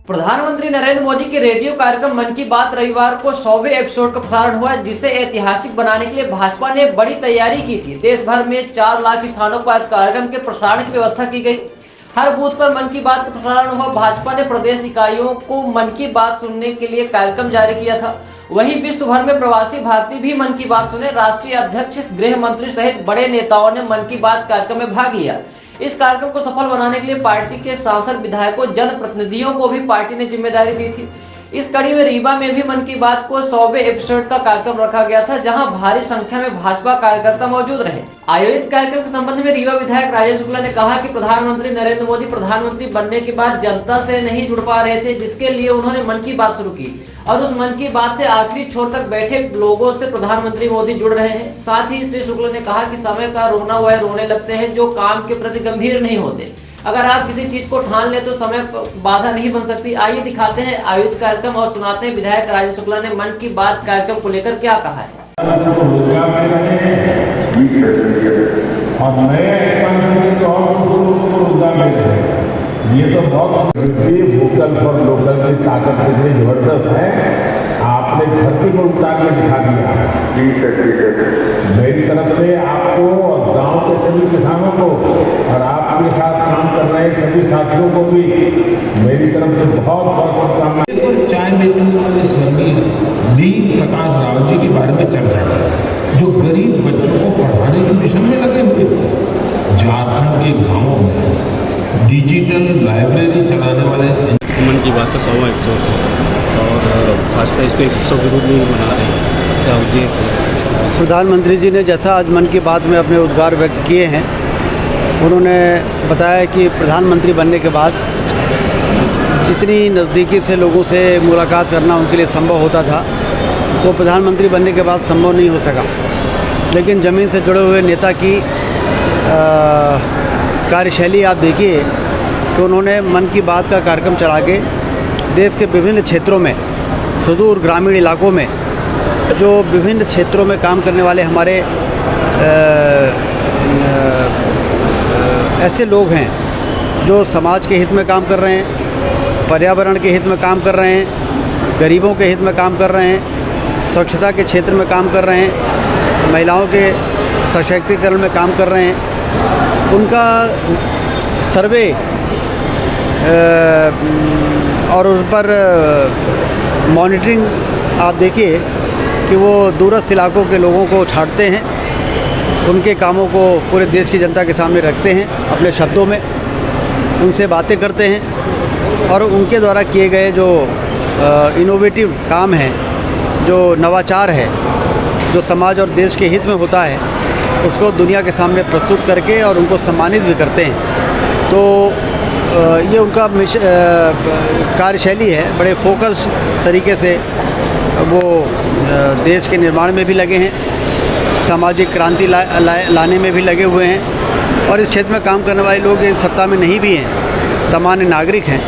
प्रधानमंत्री नरेंद्र मोदी के रेडियो कार्यक्रम मन की बात रविवार को 100वें एपिसोड का प्रसारण हुआ, जिसे ऐतिहासिक बनाने के लिए भाजपा ने बड़ी तैयारी की थी। देश भर में 4 लाख स्थानों पर कार्यक्रम के प्रसारण की व्यवस्था की गई। हर बूथ पर मन की बात का प्रसारण हुआ। भाजपा ने प्रदेश इकाइयों को मन की बात सुनने के लिए कार्यक्रम जारी किया था। वहीं विश्व भर में प्रवासी भारतीय भी मन की बात सुने। राष्ट्रीय अध्यक्ष, गृह मंत्री सहित बड़े नेताओं ने मन की बात कार्यक्रम में भाग लिया। इस कार्यक्रम को सफल बनाने के लिए पार्टी के सांसद, विधायकों, जनप्रतिनिधियों को भी पार्टी ने जिम्मेदारी दी थी। इस कड़ी में रीवा में भी मन की बात को 100वें एपिसोड का कार्यक्रम रखा गया था, जहां भारी संख्या में भाजपा कार्यकर्ता मौजूद रहे। आयोजित कार्यक्रम के संबंध में रीवा विधायक राजेश शुक्ला ने कहा कि प्रधानमंत्री नरेंद्र मोदी प्रधानमंत्री बनने के बाद जनता से नहीं जुड़ पा रहे थे, जिसके लिए उन्होंने मन की बात शुरू की और उस मन की बात से आखिरी छोर तक बैठे लोगों से प्रधानमंत्री मोदी जुड़ रहे हैं। साथ ही श्री शुक्ला ने कहा कि समय का रोना वह रोने लगते हैं जो काम के प्रति गंभीर नहीं होते। अगर आप किसी चीज को ठान ले तो समय बाधा नहीं बन सकती। आइए दिखाते हैं आयोजित कार्यक्रम और सुनाते हैं विधायक राजेश शुक्ला ने मन की बात कार्यक्रम को लेकर क्या कहा है। रोजगार दे रहे हैं और नए एक्सपेंशन तो और रोजगार दे रहे हैं। ये तो बहुत वोकल फॉर लोकल की ताकत कितनी जबरदस्त है, आपने धरती पर उतार के दिखा दिया। मेरी तरफ से आपको और गांव के सभी किसानों को और आपके साथ काम कर रहे सभी साथियों को भी मेरी तरफ से बहुत बहुत शुभकामनाएं। चाय बेचने वाले स्वर्गीय दीन प्रकाश रावत जी के बारे में चर्चा करें, जो गरीब बच्चों को पढ़ाने के मिशन में लगे हुए थे। झारखंड के गांवों में डिजिटल लाइब्रेरी चलाने वाले मन की बात का 100वां एपिसोड था और भाजपा इसको 100 के रूप में बना रही है। क्या उद्देश्य है? प्रधानमंत्री जी ने जैसा आज मन की बात में अपने उद्गार व्यक्त किए हैं, उन्होंने बताया कि प्रधानमंत्री बनने के बाद जितनी नज़दीकी से लोगों से मुलाकात करना उनके लिए संभव होता था, वो प्रधानमंत्री बनने के बाद संभव नहीं हो सका। लेकिन ज़मीन से जुड़े हुए नेता की कार्यशैली आप देखिए कि उन्होंने मन की बात का कार्यक्रम चला के देश के विभिन्न क्षेत्रों में, सुदूर ग्रामीण इलाकों में जो विभिन्न क्षेत्रों में काम करने वाले हमारे ऐसे लोग हैं जो समाज के हित में काम कर रहे हैं, पर्यावरण के हित में काम कर रहे हैं, गरीबों के हित में काम कर रहे हैं, स्वच्छता के क्षेत्र में काम कर रहे हैं, महिलाओं के सशक्तिकरण में काम कर रहे हैं, उनका सर्वे और उन पर मॉनिटरिंग आप देखिए कि वो दूरस्थ इलाकों के लोगों को छांटते हैं, उनके कामों को पूरे देश की जनता के सामने रखते हैं, अपने शब्दों में उनसे बातें करते हैं और उनके द्वारा किए गए जो इनोवेटिव काम हैं, जो नवाचार है, जो समाज और देश के हित में होता है, उसको दुनिया के सामने प्रस्तुत करके और उनको सम्मानित भी करते हैं। तो ये उनका कार्यशैली है। बड़े फोकस तरीके से वो देश के निर्माण में भी लगे हैं, सामाजिक क्रांति लाने में भी लगे हुए हैं और इस क्षेत्र में काम करने वाले लोग इस सत्ता में नहीं भी हैं, सामान्य नागरिक हैं,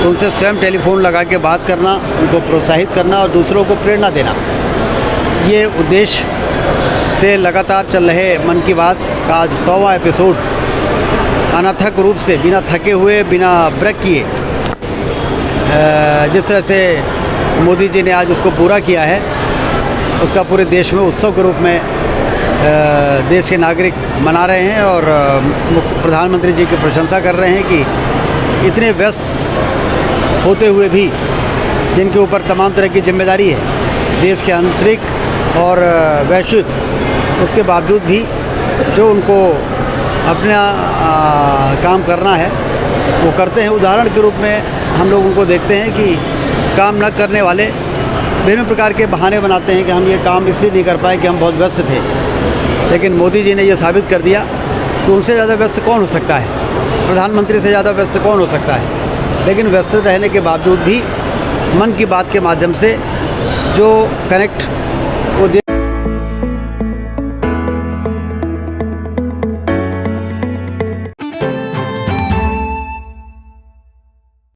तो उनसे स्वयं टेलीफोन लगा के बात करना, उनको प्रोत्साहित करना और दूसरों को प्रेरणा देना, ये उद्देश्य से लगातार चल रहे मन की बात का आज 100वां एपिसोड अनथक रूप से, बिना थके हुए, बिना ब्रेक किए, जिस तरह से मोदी जी ने आज उसको पूरा किया है, उसका पूरे देश में उत्सव के रूप में देश के नागरिक मना रहे हैं और प्रधानमंत्री जी की प्रशंसा कर रहे हैं कि इतने व्यस्त होते हुए भी, जिनके ऊपर तमाम तरह की जिम्मेदारी है देश के आंतरिक और वैश्विक, उसके बावजूद भी जो उनको अपना काम करना है वो करते हैं। उदाहरण के रूप में हम लोग उनको देखते हैं कि काम न करने वाले विभिन्न प्रकार के बहाने बनाते हैं कि हम ये काम इसलिए नहीं कर पाए कि हम बहुत व्यस्त थे, लेकिन मोदी जी ने ये साबित कर दिया कि उनसे ज़्यादा व्यस्त कौन हो सकता है, प्रधानमंत्री से ज़्यादा व्यस्त कौन हो सकता है। लेकिन व्यस्त रहने के बावजूद भी मन की बात के माध्यम से जो कनेक्ट